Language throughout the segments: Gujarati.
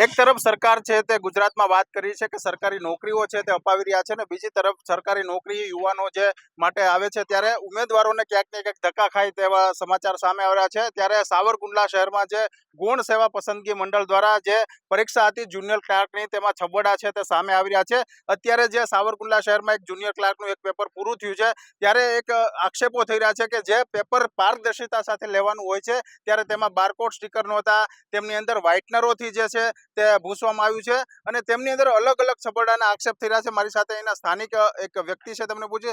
એક તરફ સરકાર છે તે ગુજરાતમાં વાત કરી છે કે સરકારી નોકરીઓ છે તે અપાવી રહ્યા છે ને બીજી તરફ સરકારી નોકરી યુવાનો જે માટે આવે છે ત્યારે ઉમેદવારોને ક્યાંક ને ક્યાંક ધક્કા ખાય તેવા સમાચાર સામે આવ્યા છે। ત્યારે સાવરકુંડલા શહેરમાં જે ગૌણ સેવા પસંદગી મંડળ દ્વારા જે પરીક્ષા હતી જુનિયર ક્લાર્કની તેમાં છબડા છે તે સામે આવી રહ્યા છે। અત્યારે જે સાવરકુંડલા શહેરમાં એક જુનિયર ક્લાર્કનું એક પેપર પૂરું થયું છે ત્યારે એક આક્ષેપો થઈ રહ્યા છે કે જે પેપર પારદર્શિતા સાથે લેવાનું હોય છે ત્યારે તેમાં બારકોડ સ્ટીકર નહોતા, તેમની અંદર વ્હાઇટનરોથી જે છે તે ભૂસવામાં આવ્યું છે અને તેમની અંદર અલગ અલગ છબરડાના આક્ષેપ થઈ રહ્યા છે। મારી સાથે એના સ્થાનિક એક વ્યક્તિ છે, તમને પૂછે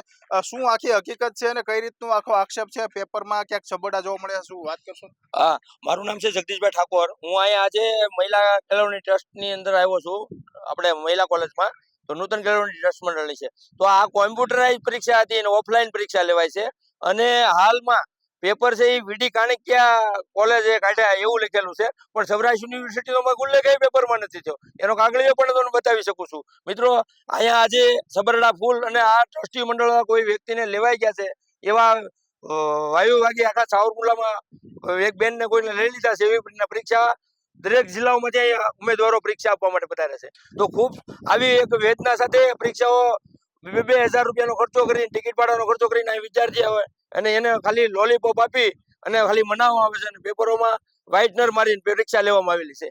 શું આખી હકીકત છે અને કઈ રીતનું આખો આક્ષેપ છે, પેપરમાં ક્યાંક છબરડા જોવા મળ્યા, શું વાત કરશો? હા, મારું નામ છે જગદીશભાઈ ઠાકોર। હું અહીંયા આજે મહિલા કેળવણી ટ્રસ્ટની અંદર આવ્યો છું, આપણે મહિલા કોલેજમાં। તો નૂતન કેળવણી ટ્રસ્ટ મંડળની છે। તો આ કોમ્પ્યુટરાઇઝ પરીક્ષા હતી અને ઓફલાઈન પરીક્ષા લેવાય છે અને હાલમાં પેપર છે એ વીડી કાણિકિયા કોલેજે કાઢ્યા એવું લખેલું છે, પણ સૌરાષ્ટ્ર યુનિવર્સિટીનો ઉલ્લેખ એ પેપરમાં નથી થયો। એનો કાગળિયો પણ તમને બતાવી શકું છું। મિત્રો, અહીંયા આજે સબરડા ફૂલ અને આ ટ્રસ્ટી મંડળ કોઈ વ્યક્તિને લેવાઈ ગયા છે એવા વાયુ વાગી આખા સાવરકુંડલામાં એક બેનને કોઈને લઈ લીધા છે એવી રીતના પરીક્ષા દરેક જિલ્લાઓમાંથી અહીંયા ઉમેદવારો પરીક્ષા આપવા માટે પધારે છે। તો ખૂબ આવી એક વેદના સાથે પરીક્ષાઓ 2,000 રૂપિયાનો ખર્ચો કરીને, ટિકિટ ભાડાનો ખર્ચો કરીને અહીં વિદ્યાર્થી આવે અને એને ખાલી લોલીપોપ આપી અને ખાલી મનાવવામાં આવે છે અને પેપરોમાં વ્હાઇટનર મારીને પરીક્ષા લેવામાં આવેલી છે।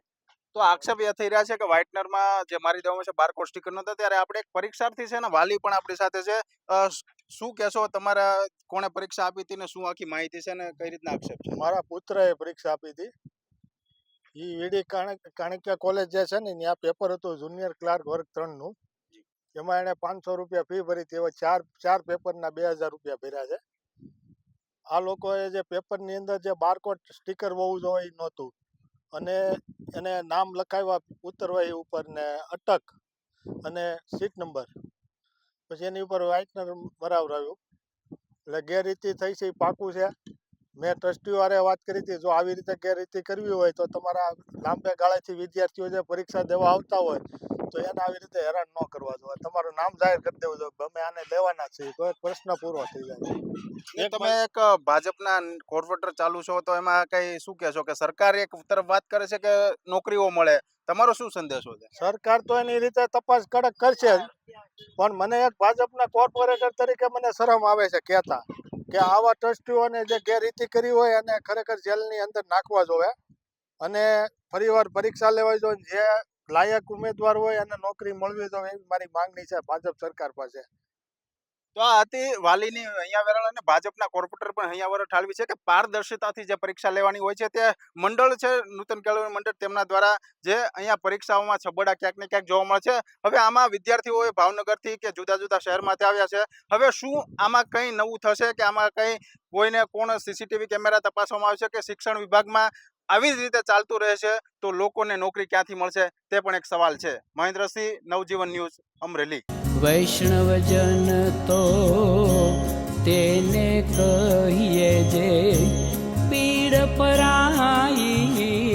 તો આક્ષેપ એ થઈ રહ્યા છે કે વ્હાઇટનરમાં જે મારી દેવામાં છે બારકોડ સ્ટીકર નહોતા। ત્યારે આપણે એક પરીક્ષાર્થી છે ને વાલી પણ આપણી સાથે છે, શું કહેશો, તમારા કોણે પરીક્ષા આપી હતી ને શું આખી માહિતી છે ને કઈ રીતના આક્ષેપ છે? મારા પુત્રએ પરીક્ષા આપી હતી। એ વીડી કાણિકિયા કોલેજ જે છે ને ત્યાં પેપર હતું જુનિયર ક્લાર્ક વર્ગ 3નું। એમાં એને 500 રૂપિયા ફી ભરી હતી। એવા ચાર પેપરના 2,000 રૂપિયા ભર્યા છે। આ લોકોએ જે પેપરની અંદર જે બારકોડ સ્ટીકર હોવું જોઈએ એ નહોતું અને એને નામ લખાવ્યા ઉત્તરવહી ઉપર ને અટક અને સીટ નંબર, પછી એની ઉપર વ્હાઇટનર મરાવરાવ્યું। એટલે ગેરરીતિ થઈ છે એ પાકું છે। મેં ટ્રસ્ટીઓ હારે વાત કરી હતી, જો આવી રીતે ગેરરીતિ કરવી હોય તો તમારા લાંબે ગાળેથી વિદ્યાર્થીઓ જે પરીક્ષા દેવા આવતા હોય તો એને આવી રીતે હેરાન ન કરવા જોઈએ, તમારું નામ જાહેર કરી દેવું જોઈએ, અમે આને લેવાના છીએ તો એક પ્રશ્ન પૂરો થઈ જાય। તમે એક ભાજપના કોર્પોરેટર ચાલુ છો તો એમાં કઈ શું કહેશો કે સરકાર એક તરફ વાત કરે છે કે નોકરીઓ મળે, તમારો શું સંદેશો છે? સરકાર તો એની રીતે તપાસ કડક કરશે જ, પણ મને એક ભાજપના કોર્પોરેટર તરીકે મને શરમ આવે છે કહેતા કે આવા ટ્રસ્ટીઓને જે ગેરરીતિ કરી હોય એને ખરેખર જેલની અંદર નાખવા જોઈએ અને ફરીવાર પરીક્ષા લેવા જોઈએ। જે લાયક ઉમેદવાર હોય એને નોકરી મળવી જોઈએ એવી મારી માંગણી છે ભાજપ સરકાર પાસે। તો આ હતી વાલીની અહીંયા વેરાળ અને ભાજપના કોર્પોરેટર પણ અહીંયા વેરાળ ઠાલવી છે કે પારદર્શિતાથી જે પરીક્ષા લેવાની હોય છે તે મંડળ છે નૂતન કેળવણી મંડળ, તેમના દ્વારા જે અહીંયા પરીક્ષાઓમાં છબડા ક્યાંક ને ક્યાંક જોવા મળે છે। હવે આમાં વિદ્યાર્થીઓએ ભાવનગરથી કે જુદા જુદા શહેરમાંથી આવ્યા છે, હવે શું આમાં કંઈ નવું થશે કે આમાં કંઈ કોઈને કોણ સીસીટીવી કેમેરા તપાસવામાં આવશે કે શિક્ષણ વિભાગમાં આવી જ રીતે ચાલતું રહેશે તો લોકોને નોકરી ક્યાંથી મળશે તે પણ એક સવાલ છે। મહેન્દ્રસિંહ, નવજીવન ન્યૂઝ, અમરેલી। વૈષ્ણવજન તો તેને કહીએ જે પીડ પરાઈ।